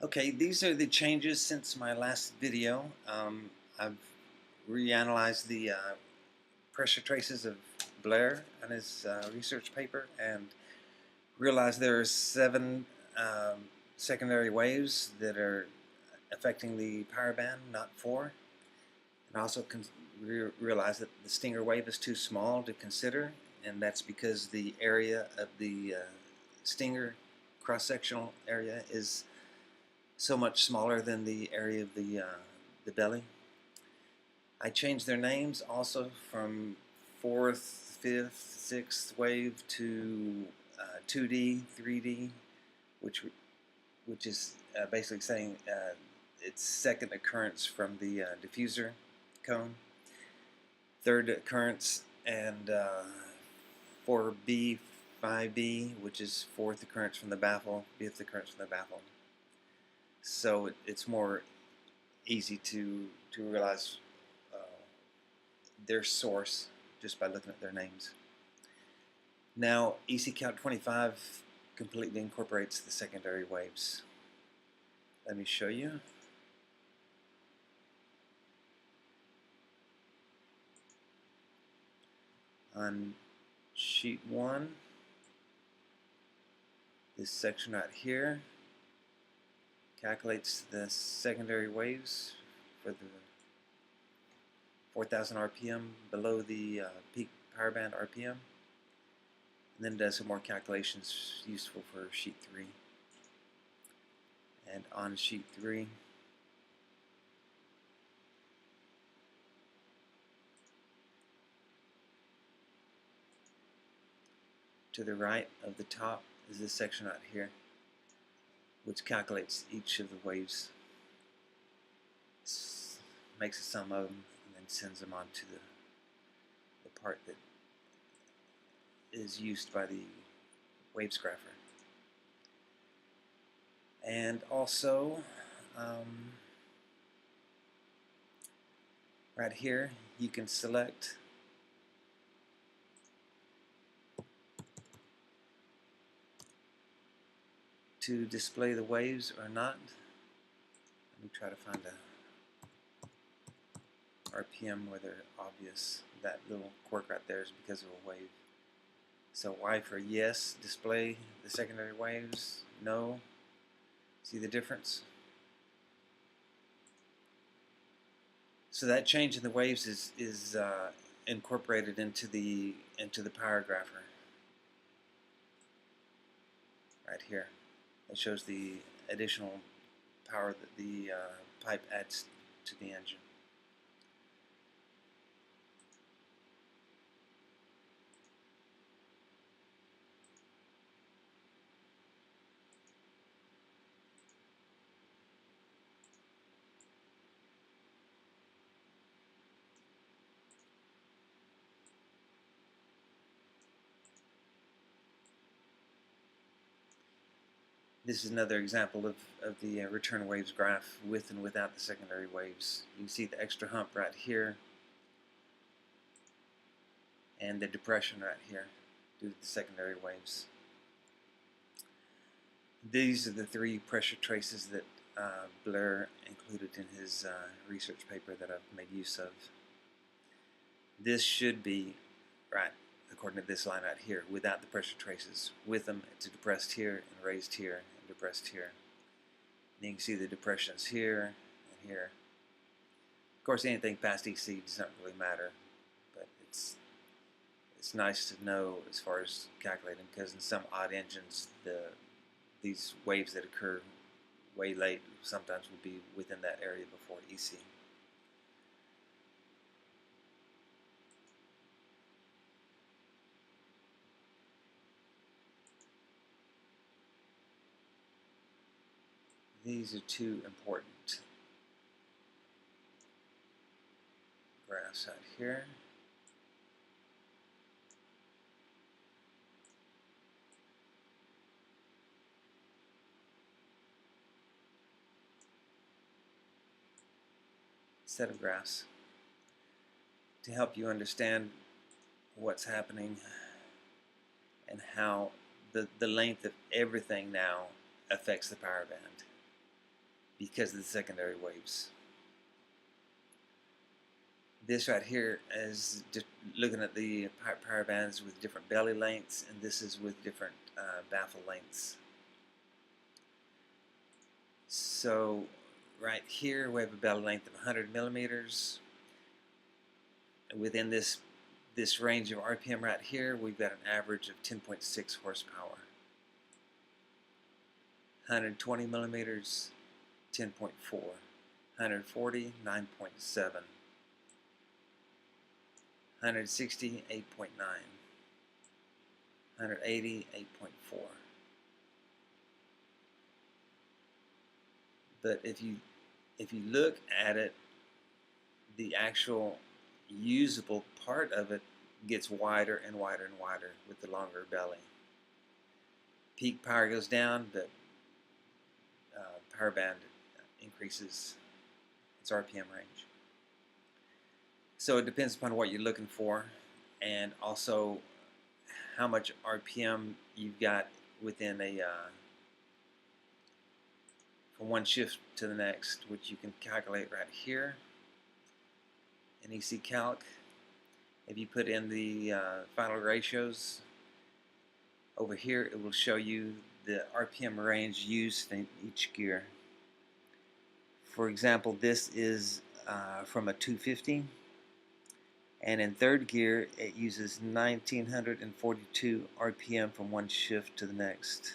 Okay, these are the changes since my last video. I've reanalyzed the pressure traces of Blair and his research paper and realized there are 7 secondary waves that are affecting the power band, not 4. And also realized that the stinger wave is too small to consider, and that's because the area of the stinger cross-sectional area is so much smaller than the area of the belly. I changed their names also from 4th, 5th, 6th wave to 2D, 3D, which is basically saying it's second occurrence from the diffuser cone, third occurrence, and 4B, 5B, which is fourth occurrence from the baffle, fifth occurrence from the baffle. So it's more easy to realize their source just by looking at their names. Now, EC Count 25 completely incorporates the secondary waves. Let me show you. On sheet 1, this section right here calculates the secondary waves for the 4,000 RPM below the peak power band RPM, and then does some more calculations useful for sheet 3. And on sheet 3, to the right of the top is this section right here, which calculates each of the waves, makes a sum of them, and then sends them on to the part that is used by the waves grapher. And also, right here, you can select to display the waves or not. Let me try to find a RPM where they're obvious. That little quirk right there is because of a wave. So Y for yes, display the secondary waves. No. See the difference? So that change in the waves is incorporated into the power grapher right here. It shows the additional power that the pipe adds to the engine. This is another example of the return waves graph with and without the secondary waves. You can see the extra hump right here and the depression right here due to the secondary waves. These are the 3 pressure traces that Blair included in his research paper that I've made use of. This should be, right, according to this line right here, without the pressure traces. With them, it's depressed here and raised here and depressed here. And you can see the depressions here and here. Of course, anything past EC doesn't really matter, but it's nice to know as far as calculating, because in some odd engines, these waves that occur way late sometimes will be within that area before EC. These are 2 important graphs out here. Set of graphs to help you understand what's happening and how the length of everything now affects the power band. because of the secondary waves. This right here is just looking at the power bands with different belly lengths, and this is with different baffle lengths. So right here we have a belly length of 100 millimeters. Within this range of RPM right here, we've got an average of 10.6 horsepower. 120 millimeters, 10.4. 140, 9.7. 160, 8.9. 180, 8.4. But if you look at it, the actual usable part of it gets wider and wider and wider with the longer belly. Peak power goes down, but power band increases its RPM range. So it depends upon what you're looking for, and also how much RPM you've got within a from one shift to the next, which you can calculate right here in EC Calc. If you put in the final ratios over here, it will show you the RPM range used in each gear. For example, this is from a 250, and in third gear it uses 1942 RPM from one shift to the next,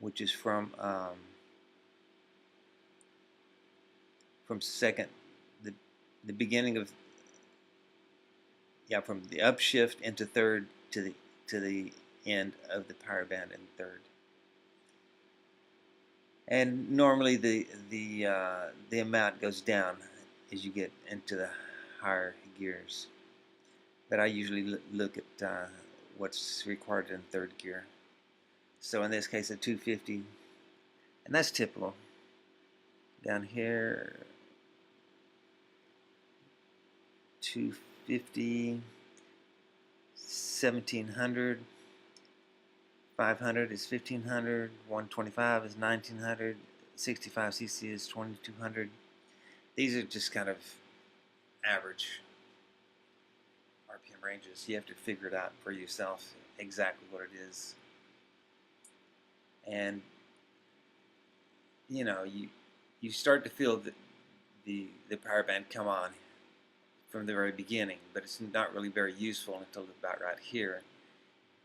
which is from second, the beginning of, from the upshift into third to the end of the power band in third. And normally the amount goes down as you get into the higher gears, but I usually look at what's required in third gear. So in this case, a 250, and that's typical. Down here, 250, 1700, 500 is 1500, 125 is 1900, 65 cc is 2200. These are just kind of average RPM ranges. You have to figure it out for yourself exactly what it is. And you start to feel the power band come on from the very beginning, but it's not really very useful until about right here.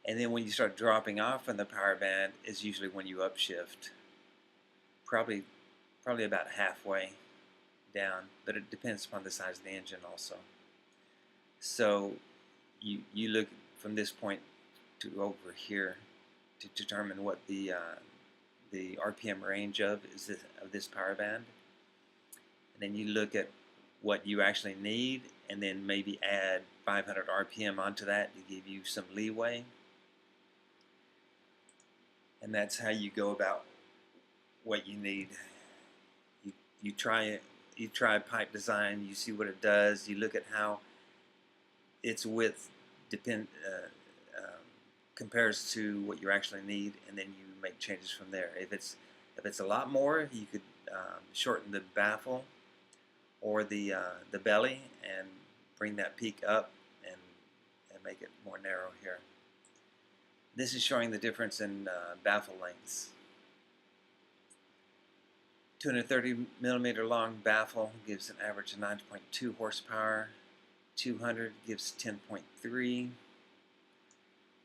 And then when you start dropping off from the power band is usually when you upshift, probably about halfway down, but it depends upon the size of the engine also. So you look from this point to over here to determine what the RPM range of this power band, and then you look at what you actually need, and then maybe add 500 RPM onto that to give you some leeway. And that's how you go about what you need. You try pipe design, you see what it does, you look at how its width compares to what you actually need, and then you make changes from there. If it's a lot more, you could shorten the baffle or the belly and bring that peak up and make it more narrow here. This is showing the difference in baffle lengths. 230 millimeter long baffle gives an average of 9.2 horsepower. 200 gives 10.3.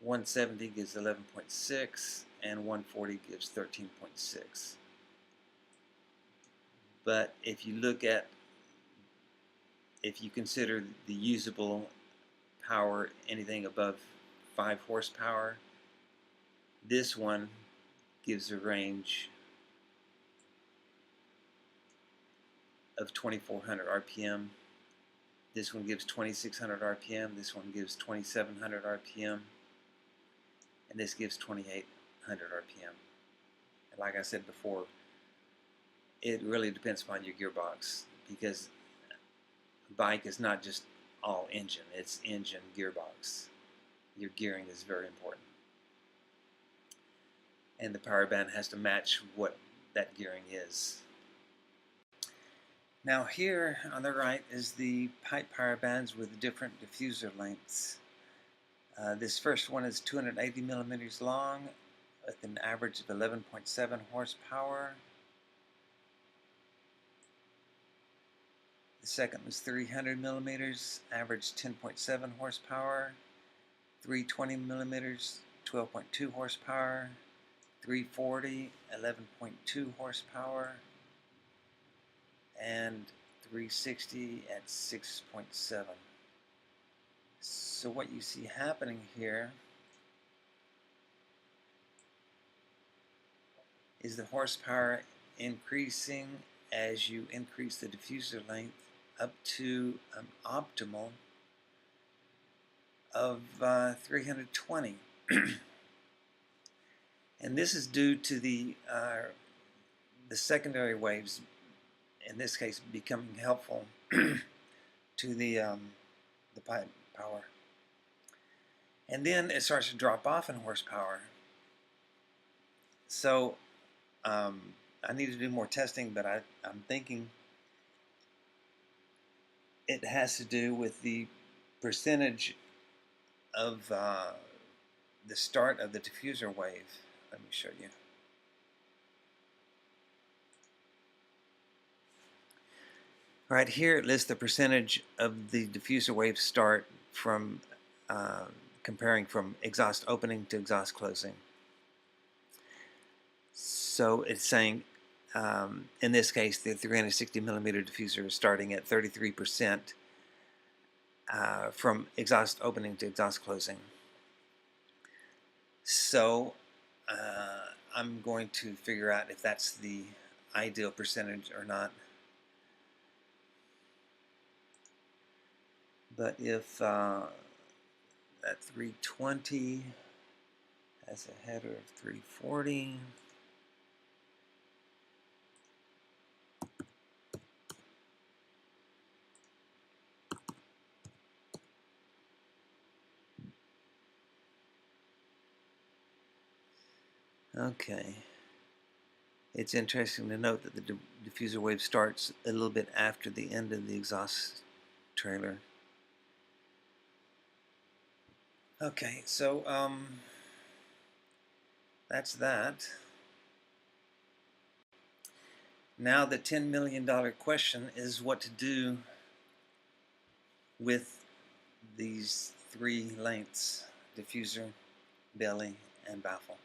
170 gives 11.6, and 140 gives 13.6. But if you consider the usable power anything above 5 horsepower, this one gives a range of 2400 RPM. This one gives 2600 RPM. This one gives 2700 RPM. And this gives 2800 RPM. And like I said before, it really depends upon your gearbox, because a bike is not just all engine, it's engine, gearbox. Your gearing is very important. And the power band has to match what that gearing is. Now here on the right is the pipe power bands with different diffuser lengths. This first one is 280 millimeters long with an average of 11.7 horsepower. The second was 300 millimeters, average 10.7 horsepower. 320 millimeters, 12.2 horsepower. 340, 11.2 horsepower. And 360 at 6.7. So what you see happening here is the horsepower increasing as you increase the diffuser length up to an optimal of 320. And this is due to the secondary waves, in this case, becoming helpful to the pipe power. And then it starts to drop off in horsepower. So I need to do more testing, but I'm thinking it has to do with the percentage of the start of the diffuser wave. Let me show you. Right here it lists the percentage of the diffuser wave start from comparing from exhaust opening to exhaust closing. So it's saying in this case the 360 millimeter diffuser is starting at 33% from exhaust opening to exhaust closing. So I'm going to figure out if that's the ideal percentage or not. But if that 320 has a header of 340, okay. It's interesting to note that the diffuser wave starts a little bit after the end of the exhaust trailer. Okay, so that's that. Now the $10 million question is what to do with these three lengths: diffuser, belly, and baffle.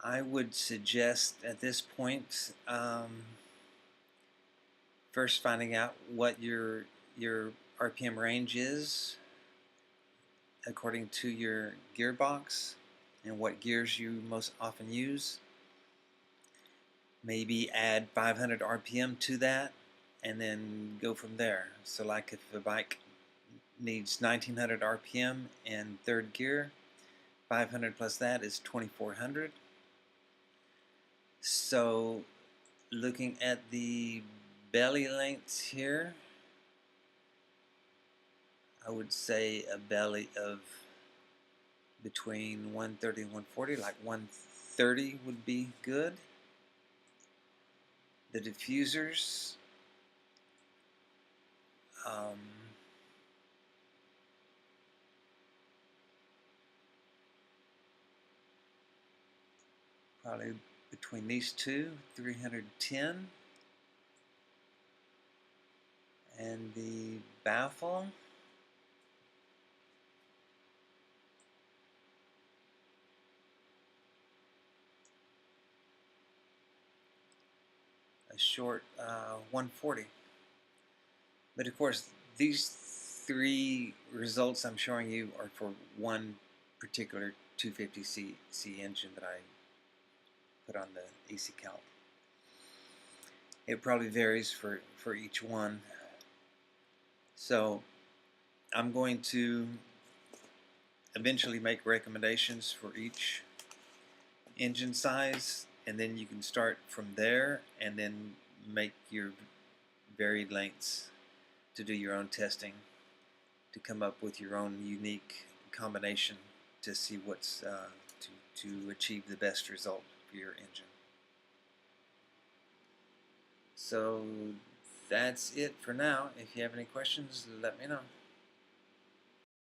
I would suggest at this point first finding out what your RPM range is according to your gearbox and what gears you most often use. Maybe add 500 RPM to that and then go from there. So like if a bike needs 1900 RPM in third gear, 500 plus that is 2400. So looking at the belly lengths here, I would say a belly of between 130 and 140, like 130 would be good. The diffusers, probably between these two, 310. And the baffle, a short 140. But of course, these three results I'm showing you are for one particular 250cc engine that I put on the AC Calc. It probably varies for each one. So I'm going to eventually make recommendations for each engine size, and then you can start from there and then make your varied lengths to do your own testing to come up with your own unique combination to see what's to to achieve the best result for your engine. So that's it for now. If you have any questions, let me know.